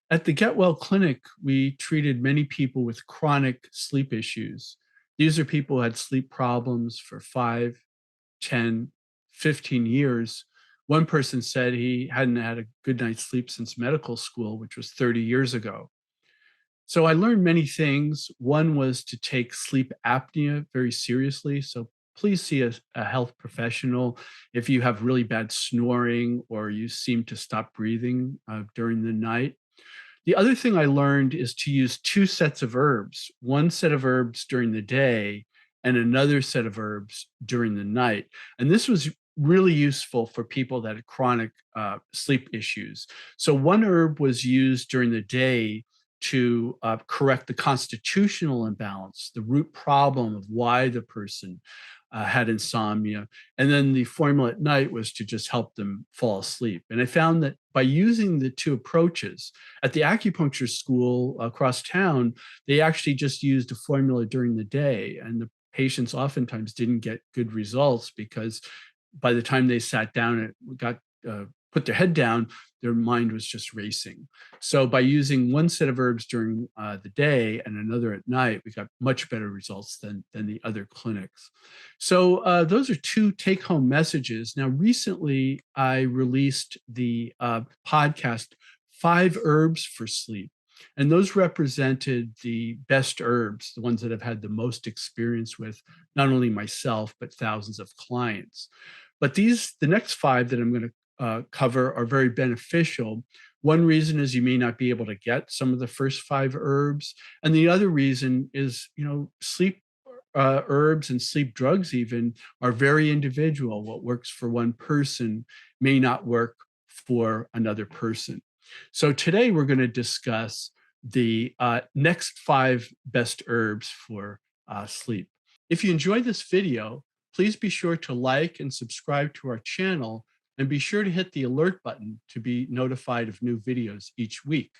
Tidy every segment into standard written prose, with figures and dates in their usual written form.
At the Get Well Clinic, we treated many people with chronic sleep issues. These are people who had sleep problems for 5, 10, 15 years. One person said he hadn't had a good night's sleep since medical school, which was 30 years ago. So I learned many things. One was to take sleep apnea very seriously. So please see a health professional if you have really bad snoring or you seem to stop breathing during the night. The other thing I learned is to use two sets of herbs, one set of herbs during the day and another set of herbs during the night. And this was really useful for people that had chronic sleep issues. So one herb was used during the day to correct the constitutional imbalance, the root problem of why the person had insomnia. And then the formula at night was to just help them fall asleep. And I found that by using the two approaches at the acupuncture school across town, they actually just used a formula during the day. And the patients oftentimes didn't get good results because by the time they sat down and got put their head down, their mind was just racing. So by using one set of herbs during the day and another at night, we got much better results than the other clinics. So those are two take-home messages. Now, recently I released the podcast, Five Herbs for Sleep. And those represented the best herbs, the ones that I've had the most experience with, not only myself, but thousands of clients. But the next five that I'm going to cover are very beneficial. One reason is you may not be able to get some of the first five herbs. And the other reason is, sleep herbs and sleep drugs even are very individual. What works for one person may not work for another person. So today we're going to discuss the next five best herbs for sleep. If you enjoyed this video, please be sure to like and subscribe to our channel, and be sure to hit the alert button to be notified of new videos each week.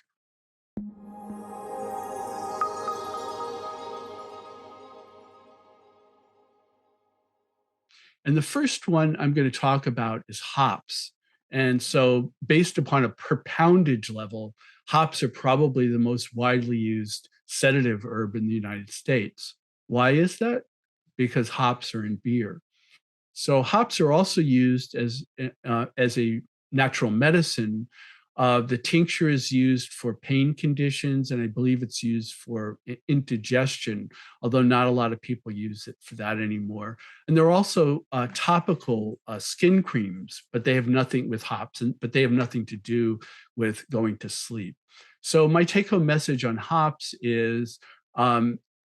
And the first one I'm going to talk about is hops. And so based upon a per poundage level, hops are probably the most widely used sedative herb in the United States. Why is that? Because hops are in beer. So hops are also used as a natural medicine. The tincture is used for pain conditions, and I believe it's used for indigestion, although not a lot of people use it for that anymore. And there are also topical skin creams, but they have nothing with hops, but they have nothing to do with going to sleep. So my take-home message on hops is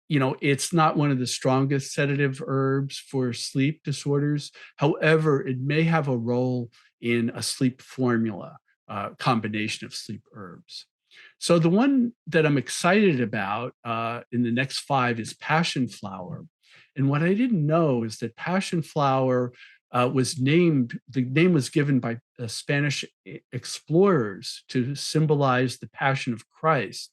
it's not one of the strongest sedative herbs for sleep disorders. However, it may have a role in a sleep formula, combination of sleep herbs. So the one that I'm excited about in the next five is passion flower. And what I didn't know is that passion flower the name was given by Spanish explorers to symbolize the passion of Christ.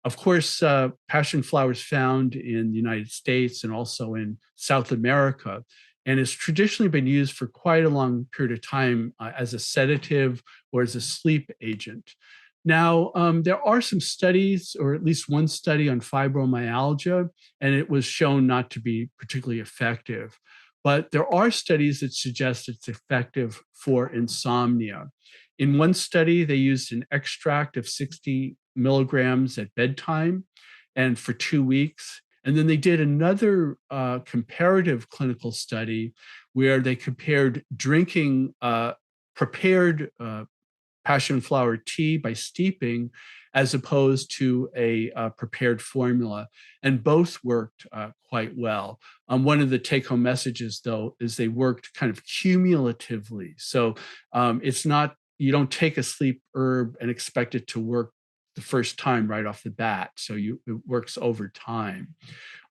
Of course, passion flower is found in the United States and also in South America, and has traditionally been used for quite a long period of time as a sedative or as a sleep agent. Now, there are some studies, or at least one study on fibromyalgia, and it was shown not to be particularly effective. But there are studies that suggest it's effective for insomnia. In one study, they used an extract of 60 milligrams at bedtime and for 2 weeks. And then they did another comparative clinical study where they compared drinking prepared passion flower tea by steeping as opposed to a prepared formula. And both worked quite well. One of the take-home messages, though, is they worked kind of cumulatively. So it's not, you don't take a sleep herb and expect it to work the first time right off the bat. So it works over time.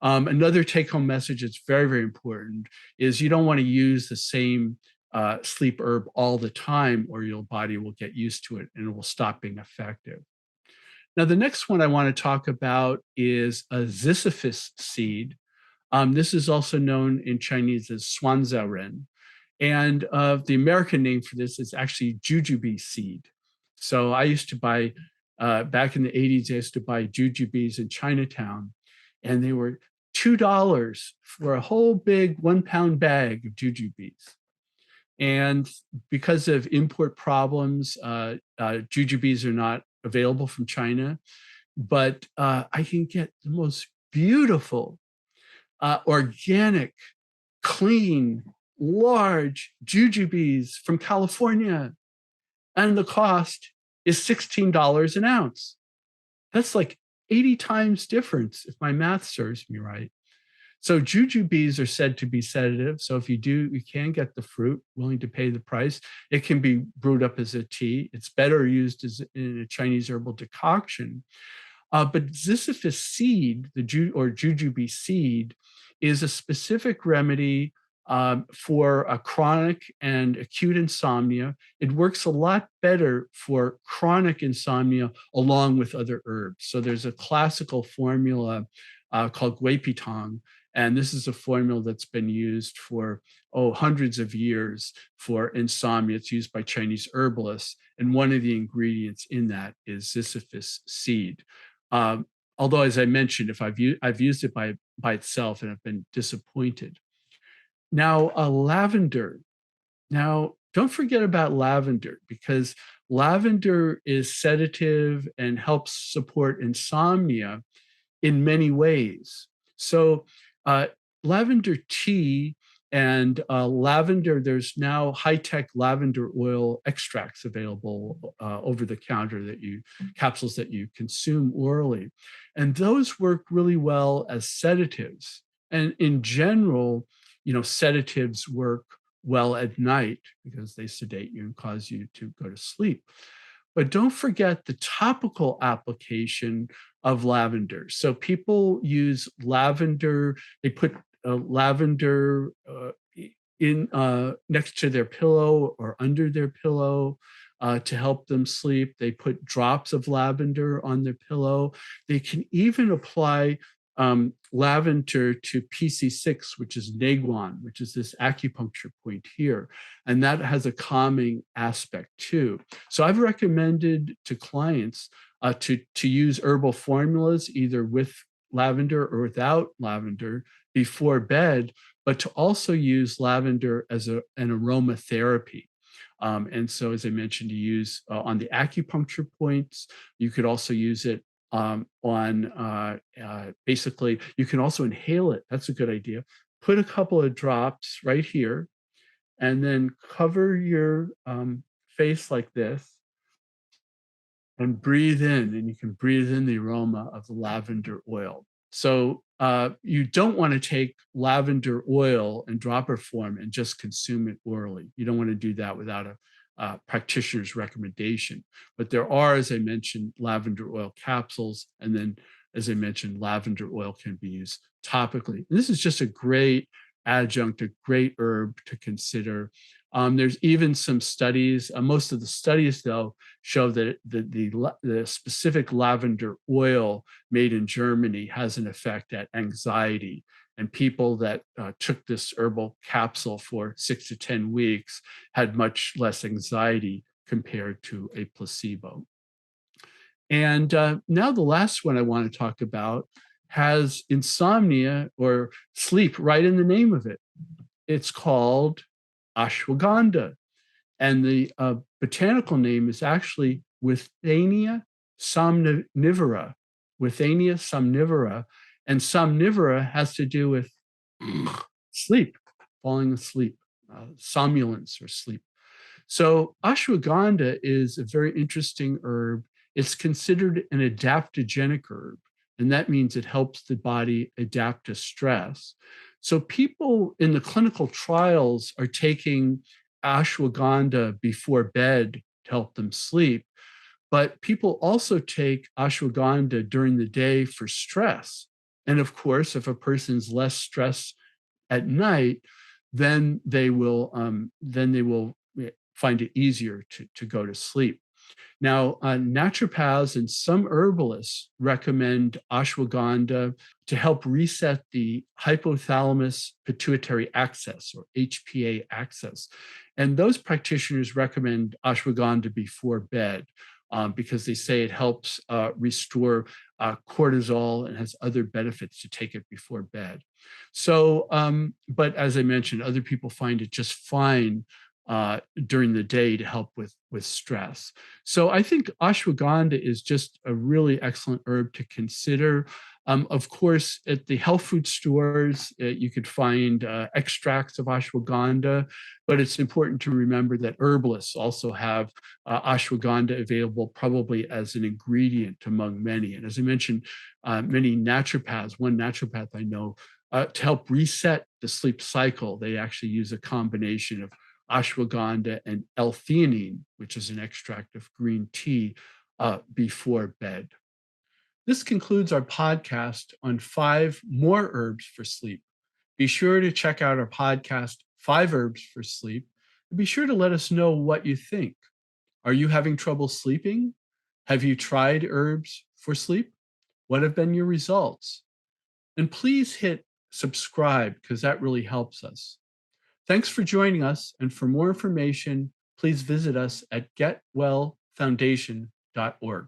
Another take-home message that's very, very important is you don't want to use the same sleep herb all the time, or your body will get used to it and it will stop being effective. Now, the next one I want to talk about is a ziziphus seed. This is also known in Chinese as Swanzhou. And the American name for this is actually jujube seed. So I used to buy back in the 80s, I used to buy jujubes in Chinatown, and they were $2 for a whole big 1 pound bag of jujubes. And because of import problems, jujubes are not available from China, but I can get the most beautiful, organic, clean, large jujubes from California. And the cost is $16 an ounce. That's like 80 times difference if my math serves me right. So jujubes are said to be sedative. So if you do, you can get the fruit, willing to pay the price. It can be brewed up as a tea. It's better used as in a Chinese herbal decoction. But Ziziphus seed, or jujube seed, is a specific remedy for a chronic and acute insomnia. It works a lot better for chronic insomnia along with other herbs. So there's a classical formula called Guipitang, and this is a formula that's been used for hundreds of years for insomnia. It's used by Chinese herbalists, and one of the ingredients in that is Ziziphus seed. Although, as I mentioned, if I've used it by itself and I've been disappointed. Now, lavender. Now, don't forget about lavender, because lavender is sedative and helps support insomnia in many ways. So lavender tea and lavender, there's now high-tech lavender oil extracts available over the counter, capsules that you consume orally. And those work really well as sedatives. And in general, sedatives work well at night because they sedate you and cause you to go to sleep. But don't forget the topical application of lavender. So people use lavender, they put lavender in next to their pillow or under their pillow to help them sleep. They put drops of lavender on their pillow. They can even apply lavender to PC6, which is Naguan, which is this acupuncture point here. And that has a calming aspect too. So I've recommended to clients to use herbal formulas either with lavender or without lavender before bed, but to also use lavender as an aromatherapy. And so, as I mentioned, to use on the acupuncture points. You could also use it basically, you can also inhale it. That's a good idea. Put a couple of drops right here, and then cover your face like this and breathe in, and you can breathe in the aroma of the lavender oil. So you don't want to take lavender oil in dropper form and just consume it orally. You don't want to do that without a practitioner's recommendation. But there are, as I mentioned, lavender oil capsules. And then, as I mentioned, lavender oil can be used topically. And this is just a great adjunct, a great herb to consider. There's even some studies, most of the studies though, show that the specific lavender oil made in Germany has an effect at anxiety. And people that took this herbal capsule for 6 to 10 weeks had much less anxiety compared to a placebo. And now the last one I want to talk about has insomnia or sleep right in the name of it. It's called ashwagandha. And the botanical name is actually Withania somnivora. Withania somnivora. And somnivora has to do with sleep, falling asleep, somnolence or sleep. So ashwagandha is a very interesting herb. It's considered an adaptogenic herb, and that means it helps the body adapt to stress. So people in the clinical trials are taking ashwagandha before bed to help them sleep, but people also take ashwagandha during the day for stress. And of course, if a person's less stressed at night, then they will find it easier to go to sleep. Now, naturopaths and some herbalists recommend ashwagandha to help reset the hypothalamus pituitary axis, or HPA axis. And those practitioners recommend ashwagandha before bed. because they say it helps restore cortisol and has other benefits to take it before bed. So, but as I mentioned, other people find it just fine during the day to help with stress. So I think ashwagandha is just a really excellent herb to consider. Of course, at the health food stores, you could find extracts of ashwagandha, but it's important to remember that herbalists also have ashwagandha available probably as an ingredient among many. And as I mentioned, many naturopaths, one naturopath I know, to help reset the sleep cycle, they actually use a combination of ashwagandha and L-theanine, which is an extract of green tea, before bed. This concludes our podcast on 5 more herbs for sleep. Be sure to check out our podcast, 5 Herbs for Sleep, and be sure to let us know what you think. Are you having trouble sleeping? Have you tried herbs for sleep? What have been your results? And please hit subscribe because that really helps us. Thanks for joining us, and for more information, please visit us at getwellfoundation.org.